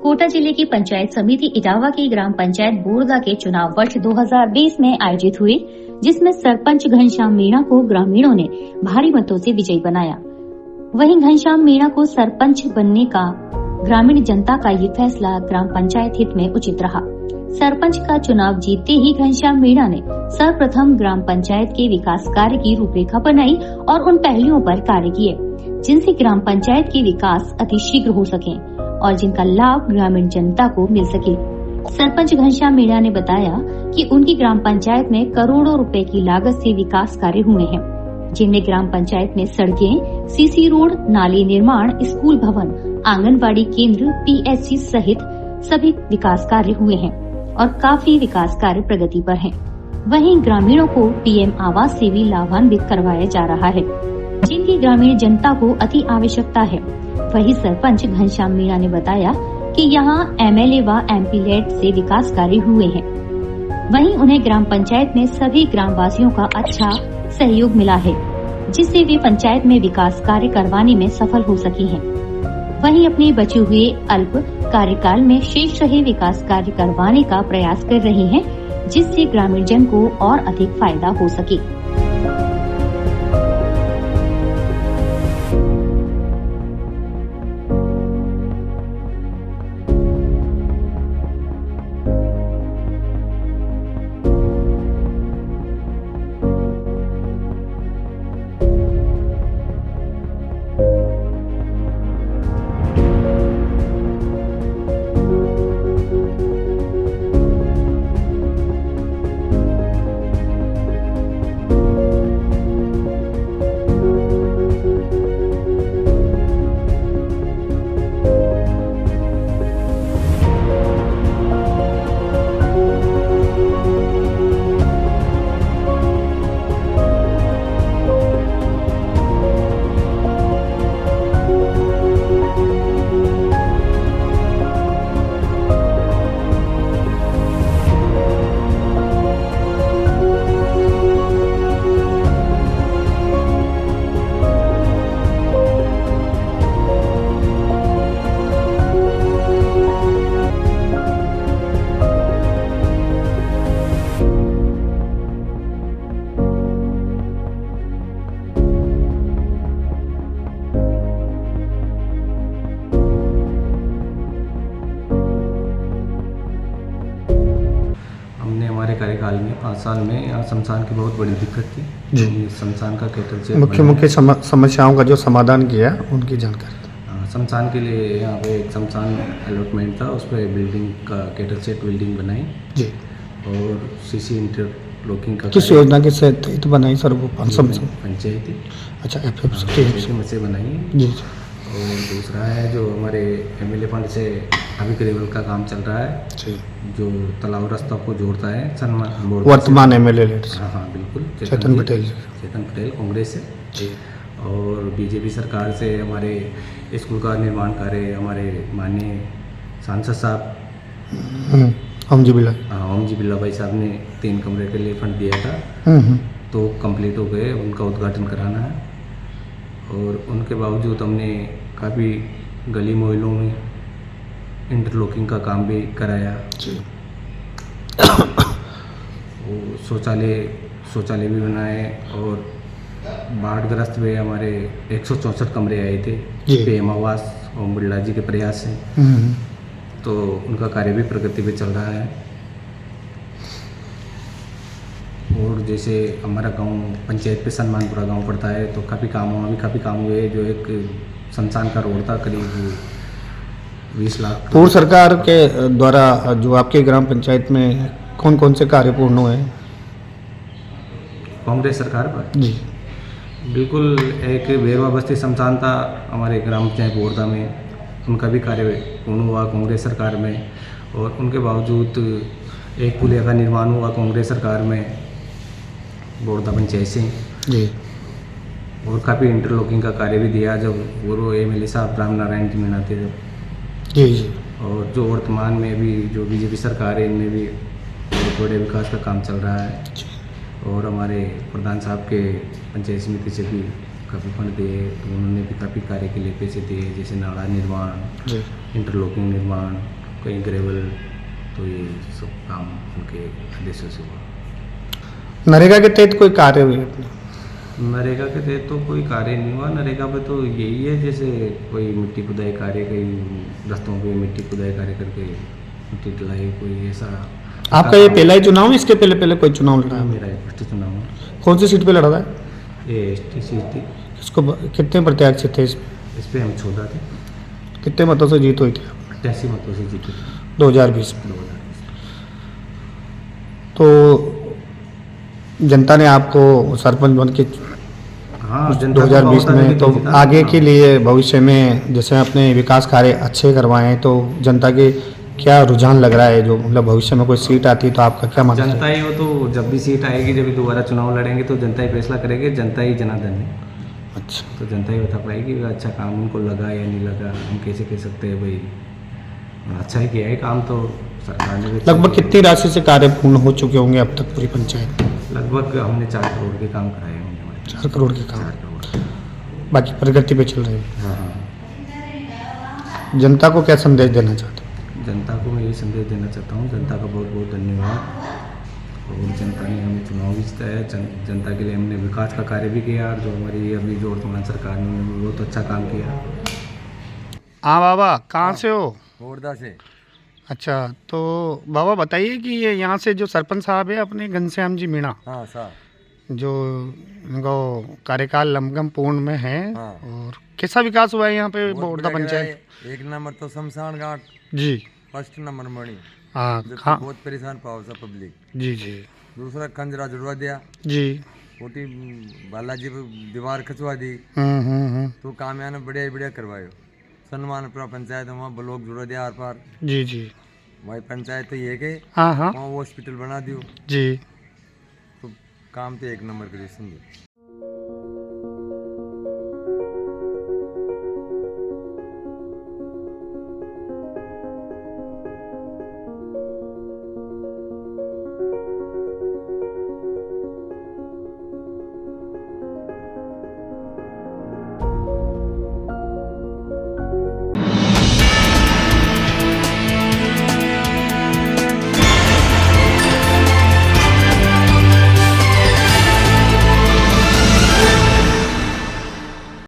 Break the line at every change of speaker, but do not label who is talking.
कोटा जिले की पंचायत समिति इटावा की ग्राम पंचायत बोरदा के चुनाव वर्ष 2020 में आयोजित हुए, जिसमें सरपंच घनश्याम मीणा को ग्रामीणों ने भारी मतों से विजयी बनाया। वहीं घनश्याम मीणा को सरपंच बनने का ग्रामीण जनता का ये फैसला ग्राम पंचायत हित में उचित रहा। सरपंच का चुनाव जीतते ही घनश्याम मीणा ने सर्वप्रथम ग्राम पंचायत के विकास कार्य की रूपरेखा बनाई और उन पहलुओं पर कार्य किए जिनसे ग्राम पंचायत के विकास अतिशीघ्र हो सके और जिनका लाभ ग्रामीण जनता को मिल सके। सरपंच घनश्याम मीणा ने बताया कि उनकी ग्राम पंचायत में करोड़ों रुपए की लागत से विकास कार्य हुए हैं, जिनमें ग्राम पंचायत में सड़कें, सीसी रोड, नाली निर्माण, स्कूल भवन, आंगनबाड़ी केंद्र, पीएचसी सहित सभी विकास कार्य हुए हैं और काफी विकास कार्य प्रगति पर हैं। वहीं ग्रामीणों को पीएम आवास से भी लाभान्वित करवाया जा रहा है, जिनकी ग्रामीण जनता को अति आवश्यकता है। वही सरपंच घनश्याम मीणा ने बताया कि यहाँ एमएलए व एमपी लेड से विकास कार्य हुए हैं। वहीं उन्हें ग्राम पंचायत में सभी ग्रामवासियों का अच्छा सहयोग मिला है, जिससे वे पंचायत में विकास कार्य करवाने में सफल हो सकी हैं। वहीं अपने बचे हुए अल्प कार्यकाल में शेष रहे विकास कार्य करवाने का प्रयास कर रही हैं, जिससे ग्रामीण जन को और अधिक फायदा हो सके।
हमारे कार्यकाल में 5 साल में यहाँ शमशान की बहुत बड़ी दिक्कत थी जी। शमशान का कैटल से
मुख्य समस्याओं का जो समाधान किया उनकी जानकारी।
शमशान के लिए यहाँ पे एक शमशान अलॉटमेंट था, उस पर बिल्डिंग का कैटल सेट बिल्डिंग बनाई जी और सीसी इंटरलॉकिंग का
किस योजना के तहत बनाई सर? वो
पंचायती
अच्छा
FF से बनाई
जी।
और दूसरा है जो हमारे एमएलए फंड से अभी केबल का काम चल रहा है जी, जो तालाब रास्ता को जोड़ता है सन्मान
वर्तमान एमएलए।
हाँ बिल्कुल,
चेतन पटेल
कांग्रेस से जी। और बीजेपी सरकार से हमारे स्कूल का निर्माण कार्य हमारे माननीय सांसद साहब
ओम जी
बिल्ला भाई साहब ने 3 कमरे के लिए फंड दिया था, तो कंप्लीट हो गए, उनका उद्घाटन कराना है। और उनके बावजूद हमने काफ़ी गली मोहल्लों में इंटरलॉकिंग का काम भी कराया जी। शौचालय भी बनाए और बाढ़ग्रस्त में हमारे 164 कमरे आए थे पीएम आवास ओम बिरला जी के प्रयास से, तो उनका कार्य भी प्रगति पे चल रहा है। और जैसे हमारा गांव पंचायत पे सन्मानपुरा गांव पड़ता है, तो काफ़ी काम हुए। जो एक शमशान का रोड था करीब 20 लाख।
पूर्व सरकार के द्वारा जो आपके ग्राम पंचायत में कौन कौन से कार्य पूर्ण हुए हैं?
कांग्रेस सरकार पर
जी
बिल्कुल। एक बेरवा बस्ती शमशान था हमारे ग्राम पंचायत बोरदा में, उनका भी कार्य पूर्ण हुआ कांग्रेस सरकार में। और उनके बावजूद एक पुलिया का निर्माण हुआ कांग्रेस सरकार में बोरदा पंचायत से जी। और काफ़ी इंटरलॉकिंग का कार्य भी दिया जब वो एमएलए साहब राम नारायण जी मीणा थे
जी।
और जो वर्तमान में भी जो बीजेपी सरकार है, इनमें भी बड़े विकास का काम चल रहा है। और हमारे प्रधान साहब के पंचायत समिति से भी काफ़ी फंड दिए, तो उन्होंने भी काफ़ी कार्य के लिए पैसे दिए, जैसे नाला निर्माण, इंटरलॉकिंग निर्माण, कहीं ग्रेवल, तो ये सब काम उनके आदेशों से हुआ।
नरेगा के तहत कोई कार्य हुए अपने?
नरेगा के तहत तो कोई कार्य नहीं हुआ। नरेगा पे तो यही है, जैसे कोई मिट्टी खुदाई कार्य, कई रास्तों पे मिट्टी खुदाई कार्य करके मिट्टी डलाई, कोई ऐसा।
आपका ये पहला ही चुनाव है, इसके पहले पहले कोई चुनाव लड़ा है?
मेरा ये फर्स्ट चुनाव है।
कौन सी सीट पे लड़ा था?
ये ST सीट थी।
इसको कितने प्रत्याशी थे इसमें?
इस पर हम 14 थे।
कितने मतों से जीत हुई थी?
88 मतों से जीते थे
2020 में।
2020।
तो जनता ने आपको सरपंच बन के
हाँ, जनता
2020
को
में, तो
जीता।
आगे
हाँ।
के लिए भविष्य में जैसे अपने विकास कार्य अच्छे करवाए हैं, तो जनता के क्या रुझान लग रहा है? जो मतलब भविष्य में कोई सीट आती है तो आपका क्या मानना
जनता
है?
ही हो, तो जब भी सीट आएगी, जब भी दोबारा चुनाव लड़ेंगे तो जनता ही फैसला करेगी। जनता ही जनार्दन है,
अच्छा,
तो जनता ही बता पाएगी कि अच्छा काम उनको लगा या नहीं लगा। हम कैसे कह सकते हैं भाई, अच्छा ही किया है काम तो सरकार ने भी।
लगभग कितनी राशि से कार्य पूर्ण हो चुके होंगे अब तक पूरी पंचायत में?
लगभग हमने 4 करोड़ के काम कराए होंगे हमारे।
4 करोड़ के काम,
4 करोड़।
बाकी प्रगति पे चल रहे हैं।
हाँ हाँ।
जनता को क्या संदेश देना चाहते
जनता को मैं यही संदेश देना चाहता हूँ, जनता का बहुत बहुत धन्यवाद। और जनता ने हमें चुनाव भी जिताया, जनता के लिए हमने विकास का कार्य भी किया। और जो हमारी अभी जो वर्तमान सरकार ने, उन्होंने बहुत अच्छा काम किया।
हाँ बाबा, कहाँ से हो?
बोरदा से।
अच्छा, तो बाबा बताइए कि ये यहाँ से जो सरपंच साहब है अपने घनश्याम जी मीणा,
हाँ साहब,
जो इनको कार्यकाल लमगम पूर्ण में है,
हाँ।
और कैसा विकास हुआ है यहाँ पे
बहुत
बोरदा
बढ़िया
पंचायत?
है। एक नंबर तो शमशान घाट,
जी
फर्स्ट नंबर मणि,
हाँ
जबकि
हाँ
बहुत परेशान पाओ सा पब्लिक।
जी जी
दूसरा खंजरा जुड़वा दिया,
जी।
कोटी बालाजी पे दीवार खचवा दी, तो काम यानी बढ़िया बढ़िया करवायो। सन्मानपुरा पंचायत वहाँ ब्लॉक जुड़वा दिया आर पार।
जी जी
वही पंचायत तो ये के
हाँ हाँ
वहाँ हॉस्पिटल बना दियो,
जी।
तो काम तो एक नंबर करियो समझो।